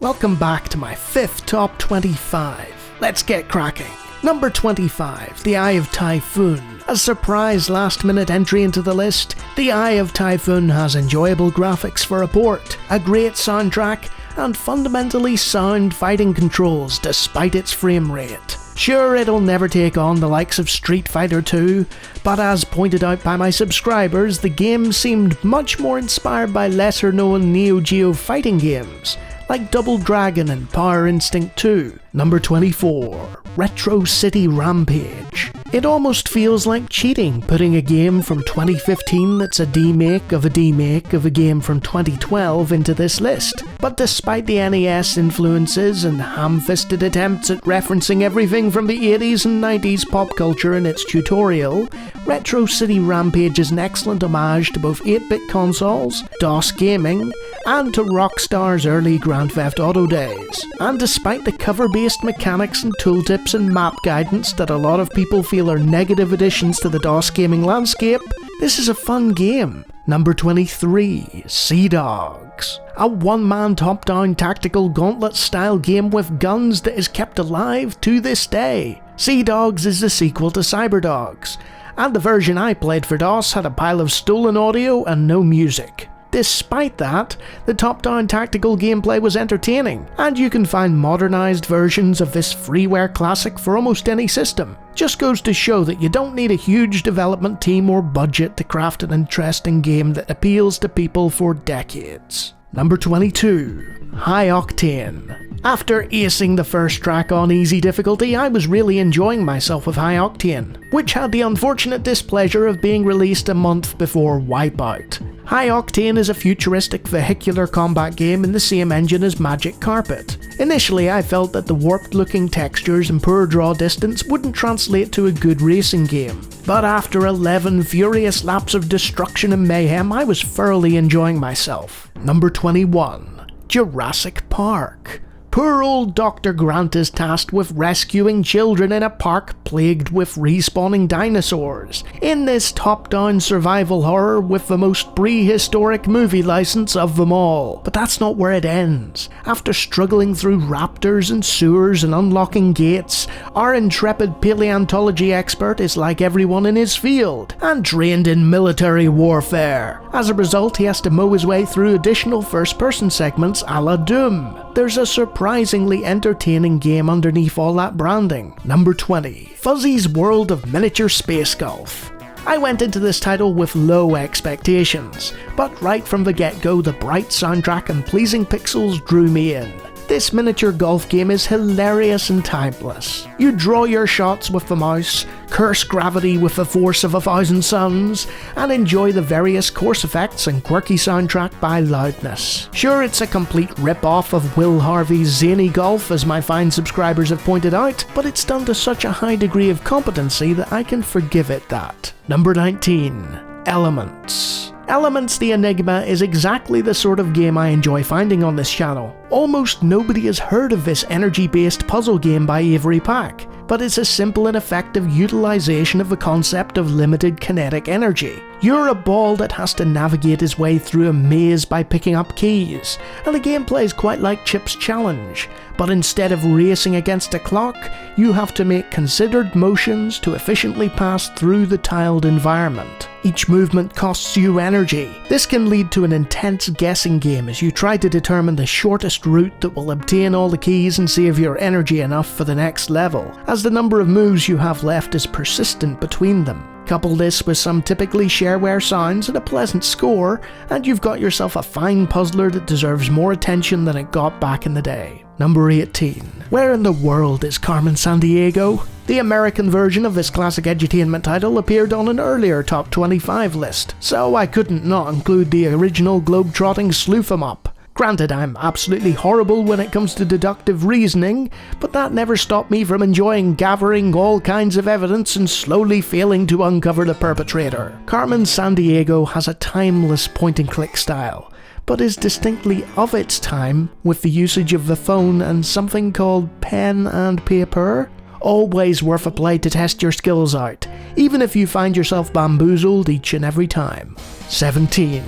Welcome back to my 5th top 25. Let's get cracking. Number 25, The Eye of Typhoon. A surprise last-minute entry into the list, The Eye of Typhoon has enjoyable graphics for a port, a great soundtrack, and fundamentally sound fighting controls despite its frame rate. Sure, it'll never take on the likes of Street Fighter 2, but as pointed out by my subscribers, the game seemed much more inspired by lesser-known Neo Geo fighting games, like Double Dragon and Power Instinct 2. Number 24, Retro City Rampage. It almost feels like cheating putting a game from 2015 that's a demake of a demake of a game from 2012 into this list. But despite the NES influences and ham-fisted attempts at referencing everything from the 80s and 90s pop culture in its tutorial, Retro City Rampage is an excellent homage to both 8-bit consoles, DOS gaming, and to Rockstar's early Grand Theft Auto days. And despite the cover-based mechanics and tooltips and map guidance that a lot of people feel are negative additions to the DOS gaming landscape, this is a fun game. Number 23, Sea Dogs. A one-man top-down tactical gauntlet-style game with guns that is kept alive to this day. Sea Dogs is the sequel to Cyberdogs, and the version I played for DOS had a pile of stolen audio and no music. Despite that, the top-down tactical gameplay was entertaining, and you can find modernised versions of this freeware classic for almost any system. Just goes to show that you don't need a huge development team or budget to craft an interesting game that appeals to people for decades. Number 22, High Octane. After acing the first track on easy difficulty, I was really enjoying myself with High Octane, which had the unfortunate displeasure of being released a month before Wipeout. High Octane is a futuristic vehicular combat game in the same engine as Magic Carpet. Initially, I felt that the warped-looking textures and poor draw distance wouldn't translate to a good racing game. But after 11 furious laps of destruction and mayhem, I was thoroughly enjoying myself. Number 21, Jurassic Park. Poor old Dr. Grant is tasked with rescuing children in a park plagued with respawning dinosaurs, in this top-down survival horror with the most prehistoric movie license of them all. But that's not where it ends. After struggling through raptors and sewers and unlocking gates, our intrepid paleontology expert is like everyone in his field, and trained in military warfare. As a result, he has to mow his way through additional first-person segments a la Doom. There's a surprisingly entertaining game underneath all that branding. Number 20, Fuzzy's World of Miniature Space Golf. I went into this title with low expectations, but right from the get-go the bright soundtrack and pleasing pixels drew me in. This miniature golf game is hilarious and timeless. You draw your shots with the mouse, curse gravity with the force of 1,000 suns, and enjoy the various course effects and quirky soundtrack by Loudness. Sure, it's a complete rip-off of Will Harvey's zany golf, as my fine subscribers have pointed out, but it's done to such a high degree of competency that I can forgive it that. Number 19, Elements. Elements the Enigma is exactly the sort of game I enjoy finding on this channel. Almost nobody has heard of this energy-based puzzle game by Avery Pack, but it's a simple and effective utilization of the concept of limited kinetic energy. You're a ball that has to navigate his way through a maze by picking up keys, and the gameplay is quite like Chip's Challenge, but instead of racing against a clock, you have to make considered motions to efficiently pass through the tiled environment. Each movement costs you energy. This can lead to an intense guessing game as you try to determine the shortest route that will obtain all the keys and save your energy enough for the next level, as the number of moves you have left is persistent between them. Couple this with some typically shareware sounds and a pleasant score, and you've got yourself a fine puzzler that deserves more attention than it got back in the day. Number 18. Where in the world is Carmen San Diego? The American version of this classic edutainment title appeared on an earlier top 25 list, so I couldn't not include the original globe-trotting sleuth 'em up. Granted, I'm absolutely horrible when it comes to deductive reasoning, but that never stopped me from enjoying gathering all kinds of evidence and slowly failing to uncover the perpetrator. Carmen San Diego has a timeless point-and-click style, but is distinctly of its time with the usage of the phone and something called pen and paper. Always worth a play to test your skills out, even if you find yourself bamboozled each and every time. 17.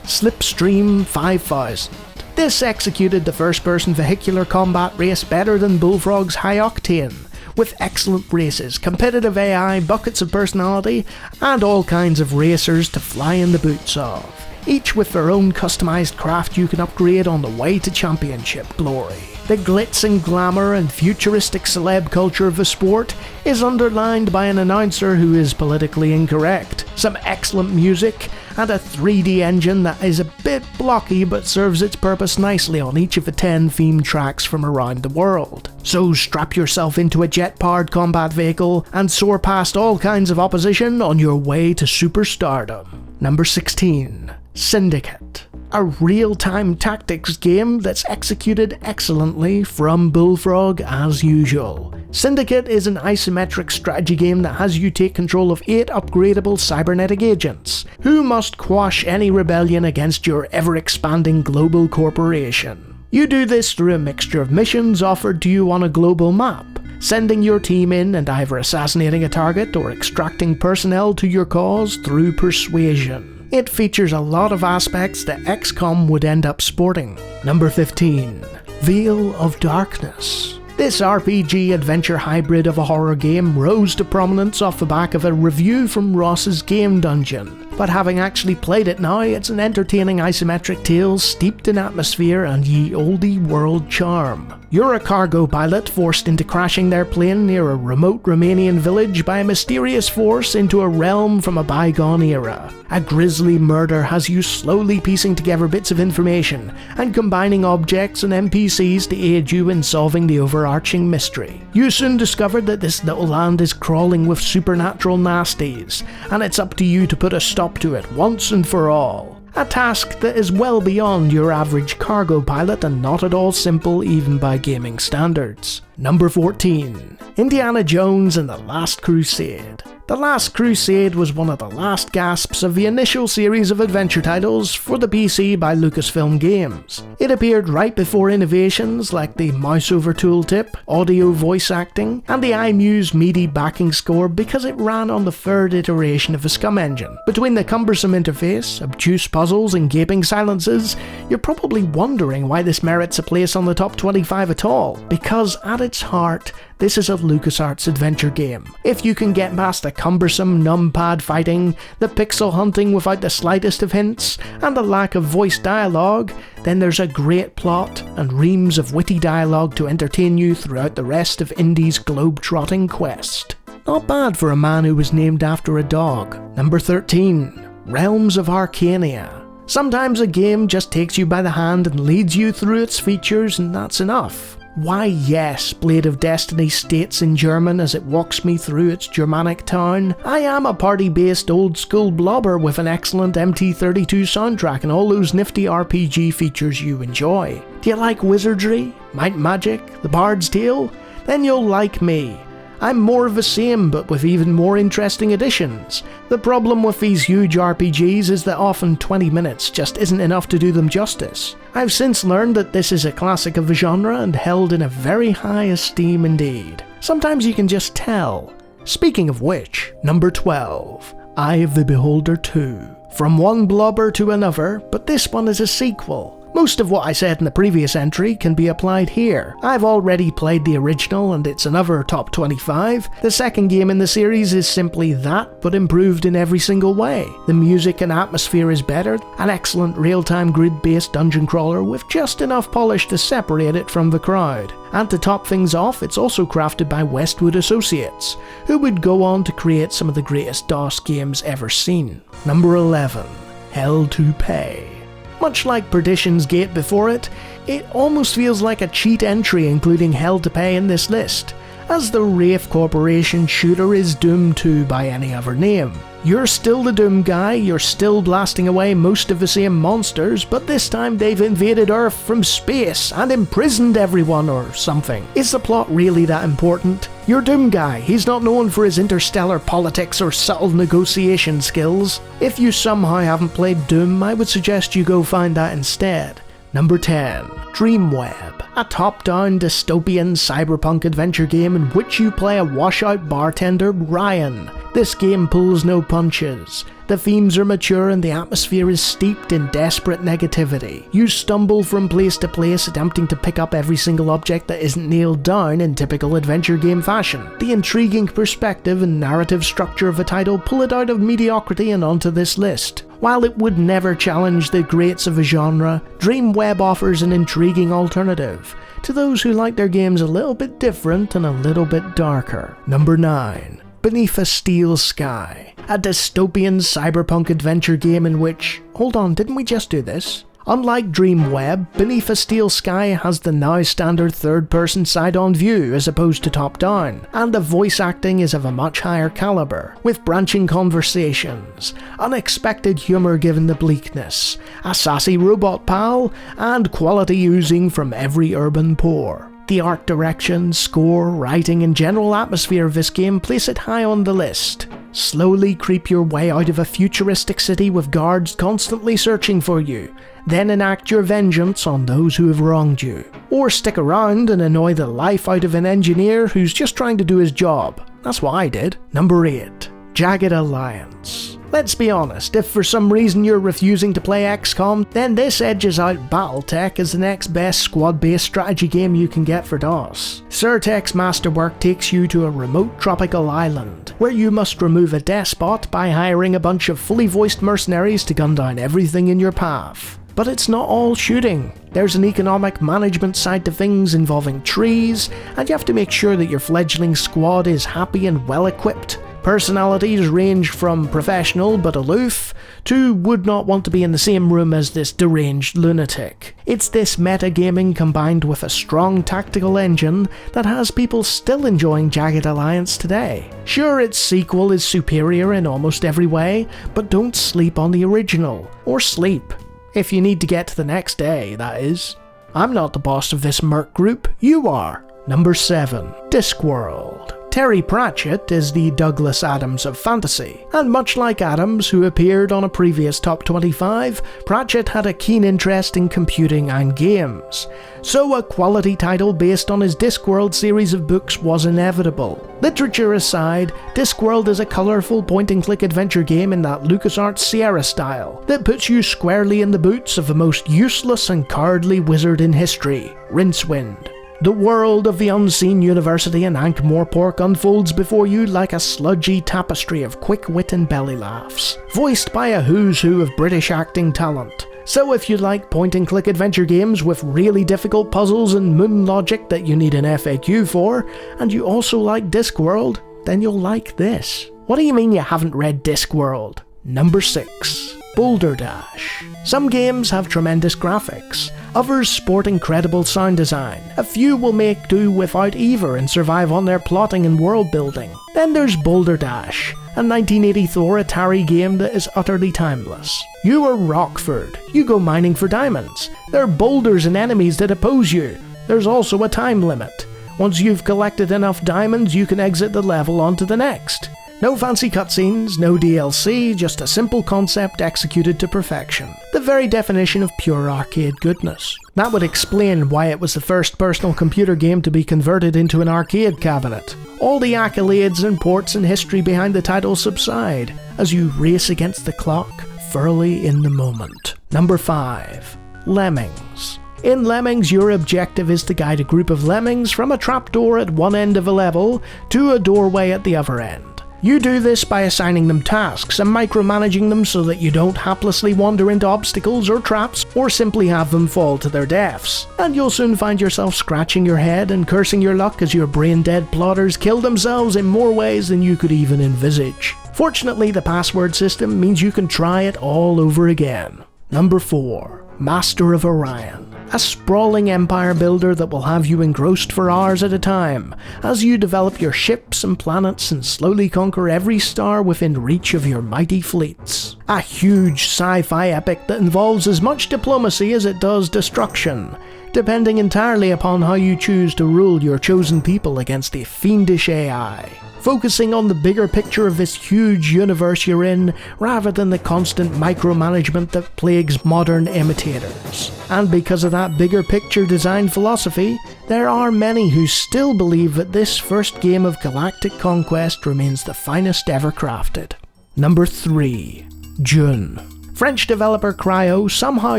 Slipstream 5000. This executed the first-person vehicular combat race better than Bullfrog's High Octane, with excellent races, competitive AI, buckets of personality, and all kinds of racers to fly in the boots of, each with their own customised craft you can upgrade on the way to championship glory. The glitz and glamour and futuristic celeb culture of the sport is underlined by an announcer who is politically incorrect, some excellent music, and a 3D engine that is a bit blocky but serves its purpose nicely on each of the 10 theme tracks from around the world. So strap yourself into a jet-powered combat vehicle and soar past all kinds of opposition on your way to superstardom. Number 16. Syndicate. A real-time tactics game that's executed excellently from Bullfrog as usual. Syndicate is an isometric strategy game that has you take control of 8 upgradable cybernetic agents, who must quash any rebellion against your ever-expanding global corporation. You do this through a mixture of missions offered to you on a global map, sending your team in and either assassinating a target or extracting personnel to your cause through persuasion. It features a lot of aspects that XCOM would end up sporting. Number 15. Veal of Darkness. This RPG adventure hybrid of a horror game rose to prominence off the back of a review from Ross's Game Dungeon, but having actually played it now, it's an entertaining isometric tale steeped in atmosphere and ye olde world charm. You're a cargo pilot forced into crashing their plane near a remote Romanian village by a mysterious force into a realm from a bygone era. A grisly murder has you slowly piecing together bits of information and combining objects and NPCs to aid you in solving the overarching mystery. You soon discovered that this little land is crawling with supernatural nasties, and it's up to you to put a stop to it once and for all. A task that is well beyond your average cargo pilot and not at all simple even by gaming standards. Number 14. Indiana Jones and the Last Crusade. The Last Crusade was one of the last gasps of the initial series of adventure titles for the PC by Lucasfilm Games. It appeared right before innovations like the mouse-over tooltip, audio voice acting, and the iMuse MIDI backing score because it ran on the 3rd iteration of the SCUM engine. Between the cumbersome interface, obtuse puzzles, and gaping silences, you're probably wondering why this merits a place on the top 25 at all, because at its heart, this is a LucasArts adventure game. If you can get past the cumbersome numpad fighting, the pixel hunting without the slightest of hints, and the lack of voice dialogue, then there's a great plot and reams of witty dialogue to entertain you throughout the rest of Indy's globe-trotting quest. Not bad for a man who was named after a dog. Number 13. Realms of Arcadia. Sometimes a game just takes you by the hand and leads you through its features, and that's enough. Why yes, Blade of Destiny states in German as it walks me through its Germanic town, I am a party-based old-school blobber with an excellent MT32 soundtrack and all those nifty RPG features you enjoy. Do you like wizardry, might magic, the Bard's Tale? Then you'll like me. I'm more of the same, but with even more interesting additions. The problem with these huge RPGs is that often 20 minutes just isn't enough to do them justice. I've since learned that this is a classic of the genre and held in a very high esteem indeed. Sometimes you can just tell. Speaking of which, number 12, Eye of the Beholder 2. From one blobber to another, but this one is a sequel. Most of what I said in the previous entry can be applied here. I've already played the original and it's another top 25. The second game in the series is simply that, but improved in every single way. The music and atmosphere is better, an excellent real-time grid-based dungeon crawler with just enough polish to separate it from the crowd. And to top things off, it's also crafted by Westwood Associates, who would go on to create some of the greatest DOS games ever seen. Number 11. Hell to Pay. Much like Perdition's Gate before it, it almost feels like a cheat entry including Hell to Pay in this list, as the Wraith Corporation shooter is Doom 2 by any other name. You're still the Doom guy, you're still blasting away most of the same monsters, but this time they've invaded Earth from space and imprisoned everyone or something. Is the plot really that important? You're Doom guy, he's not known for his interstellar politics or subtle negotiation skills. If you somehow haven't played Doom, I would suggest you go find that instead. Number 10. Dreamweb. A top-down dystopian cyberpunk adventure game in which you play a washout bartender, Ryan. This game pulls no punches. The themes are mature and the atmosphere is steeped in desperate negativity. You stumble from place to place attempting to pick up every single object that isn't nailed down in typical adventure game fashion. The intriguing perspective and narrative structure of a title pull it out of mediocrity and onto this list. While it would never challenge the greats of a genre, Dreamweb offers an intriguing alternative to those who like their games a little bit different and a little bit darker. Number 9. Beneath a Steel Sky, a dystopian cyberpunk adventure game in which... Hold on, didn't we just do this? Unlike Dreamweb, Beneath a Steel Sky has the now standard third-person side-on view as opposed to top-down, and the voice acting is of a much higher caliber, with branching conversations, unexpected humour given the bleakness, a sassy robot pal, and quality oozing from every urban pore. The art direction, score, writing and general atmosphere of this game place it high on the list. Slowly creep your way out of a futuristic city with guards constantly searching for you, then enact your vengeance on those who have wronged you. Or stick around and annoy the life out of an engineer who's just trying to do his job. That's what I did. Number 8. Jagged Alliance. Let's be honest, if for some reason you're refusing to play XCOM, then this edges out Battletech as the next best squad-based strategy game you can get for DOS. Surtech's masterwork takes you to a remote tropical island, where you must remove a despot by hiring a bunch of fully voiced mercenaries to gun down everything in your path. But it's not all shooting. There's an economic management side to things involving trees, and you have to make sure that your fledgling squad is happy and well equipped. Personalities range from professional but aloof to would not want to be in the same room as this deranged lunatic. It's this metagaming combined with a strong tactical engine that has people still enjoying Jagged Alliance today. Sure, its sequel is superior in almost every way, but don't sleep on the original. Or sleep. If you need to get to the next day, that is. I'm not the boss of this merc group, you are. Number 7. Discworld. Terry Pratchett is the Douglas Adams of fantasy, and much like Adams, who appeared on a previous Top 25, Pratchett had a keen interest in computing and games. So a quality title based on his Discworld series of books was inevitable. Literature aside, Discworld is a colourful point-and-click adventure game in that LucasArts Sierra style, that puts you squarely in the boots of the most useless and cowardly wizard in history, Rincewind. The world of the unseen university in Ankh-Morpork unfolds before you like a sludgy tapestry of quick wit and belly laughs, voiced by a who's who of British acting talent. So if you like point-and-click adventure games with really difficult puzzles and moon logic that you need an FAQ for, and you also like Discworld, then you'll like this. What do you mean you haven't read Discworld? Number 6. Boulder Dash. Some games have tremendous graphics, others sport incredible sound design, a few will make do without either and survive on their plotting and world building. Then there's Boulder Dash, a 1984 Atari game that is utterly timeless. You are Rockford, you go mining for diamonds, there are boulders and enemies that oppose you, there's also a time limit. Once you've collected enough diamonds you can exit the level onto the next. No fancy cutscenes, no DLC, just a simple concept executed to perfection. The very definition of pure arcade goodness. That would explain why it was the first personal computer game to be converted into an arcade cabinet. All the accolades and ports and history behind the title subside, as you race against the clock, thoroughly in the moment. Number 5. Lemmings. In Lemmings, your objective is to guide a group of lemmings from a trapdoor at one end of a level to a doorway at the other end. You do this by assigning them tasks and micromanaging them so that you don't haplessly wander into obstacles or traps or simply have them fall to their deaths. And you'll soon find yourself scratching your head and cursing your luck as your brain-dead plotters kill themselves in more ways than you could even envisage. Fortunately, the password system means you can try it all over again. Number 4. Master of Orion. A sprawling empire builder that will have you engrossed for hours at a time, as you develop your ships and planets and slowly conquer every star within reach of your mighty fleets. A huge sci-fi epic that involves as much diplomacy as it does destruction, depending entirely upon how you choose to rule your chosen people against the fiendish AI. Focusing on the bigger picture of this huge universe you're in, rather than the constant micromanagement that plagues modern imitators. And because of that bigger picture design philosophy, there are many who still believe that this first game of galactic conquest remains the finest ever crafted. Number 3. Dune. French developer Cryo somehow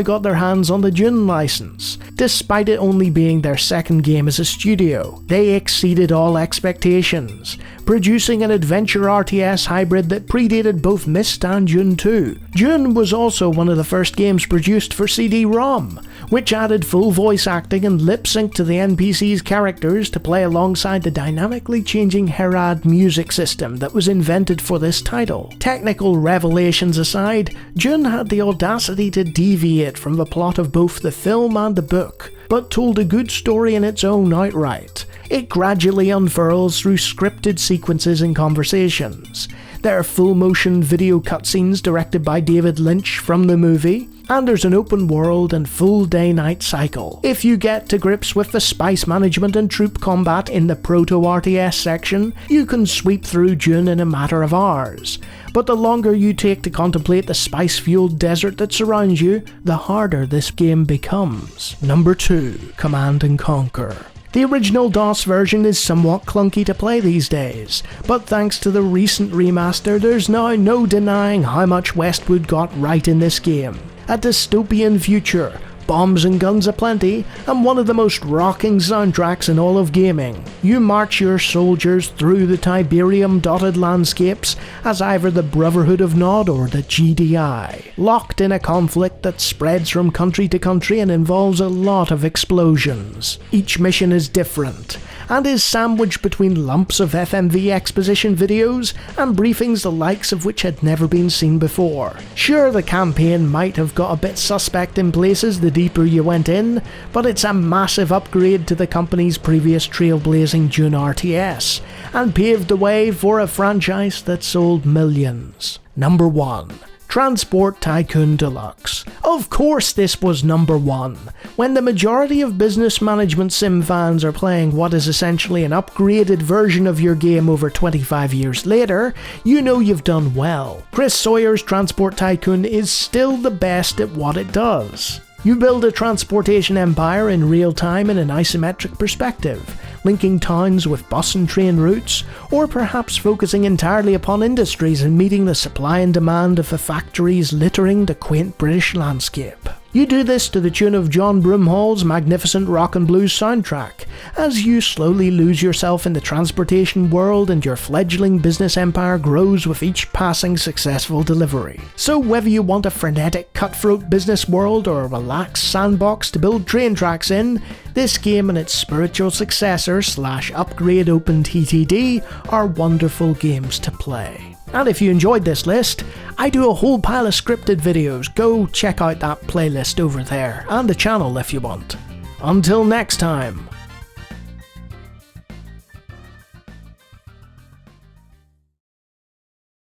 got their hands on the Dune license. Despite it only being their second game as a studio, they exceeded all expectations, producing an adventure RTS hybrid that predated both Myst and Dune 2. Dune was also one of the first games produced for CD-ROM, which added full voice acting and lip sync to the NPC's characters to play alongside the dynamically changing Herad music system that was invented for this title. Technical revelations aside, Dune had the audacity to deviate from the plot of both the film and the book, but told a good story in its own outright. It gradually unfurls through scripted sequences and conversations. There are full-motion video cutscenes directed by David Lynch from the movie, and there's an open world and full day-night cycle. If you get to grips with the spice management and troop combat in the Proto-RTS section, you can sweep through Dune in a matter of hours. But the longer you take to contemplate the spice-fueled desert that surrounds you, the harder this game becomes. Number 2. Command & Conquer. The original DOS version is somewhat clunky to play these days, but thanks to the recent remaster, there's now no denying how much Westwood got right in this game. A dystopian future, bombs and guns aplenty, and one of the most rocking soundtracks in all of gaming. You march your soldiers through the Tiberium-dotted landscapes as either the Brotherhood of Nod or the GDI, locked in a conflict that spreads from country to country and involves a lot of explosions. Each mission is different, and is sandwiched between lumps of FMV exposition videos and briefings the likes of which had never been seen before. Sure, the campaign might have got a bit suspect in places the deeper you went in, but it's a massive upgrade to the company's previous trailblazing Dune RTS, and paved the way for a franchise that sold millions. Number 1. Transport Tycoon Deluxe. Of course this was number 1. When the majority of business management sim fans are playing what is essentially an upgraded version of your game over 25 years later, you know you've done well. Chris Sawyer's Transport Tycoon is still the best at what it does. You build a transportation empire in real time in an isometric perspective, linking towns with bus and train routes, or perhaps focusing entirely upon industries and meeting the supply and demand of the factories littering the quaint British landscape. You do this to the tune of John Broomhall's magnificent rock and blues soundtrack, as you slowly lose yourself in the transportation world and your fledgling business empire grows with each passing successful delivery. So whether you want a frenetic cutthroat business world or a relaxed sandbox to build train tracks in, this game and its spiritual successor / upgrade open TTD are wonderful games to play. And if you enjoyed this list, I do a whole pile of scripted videos. Go check out that playlist over there, and the channel if you want. Until next time.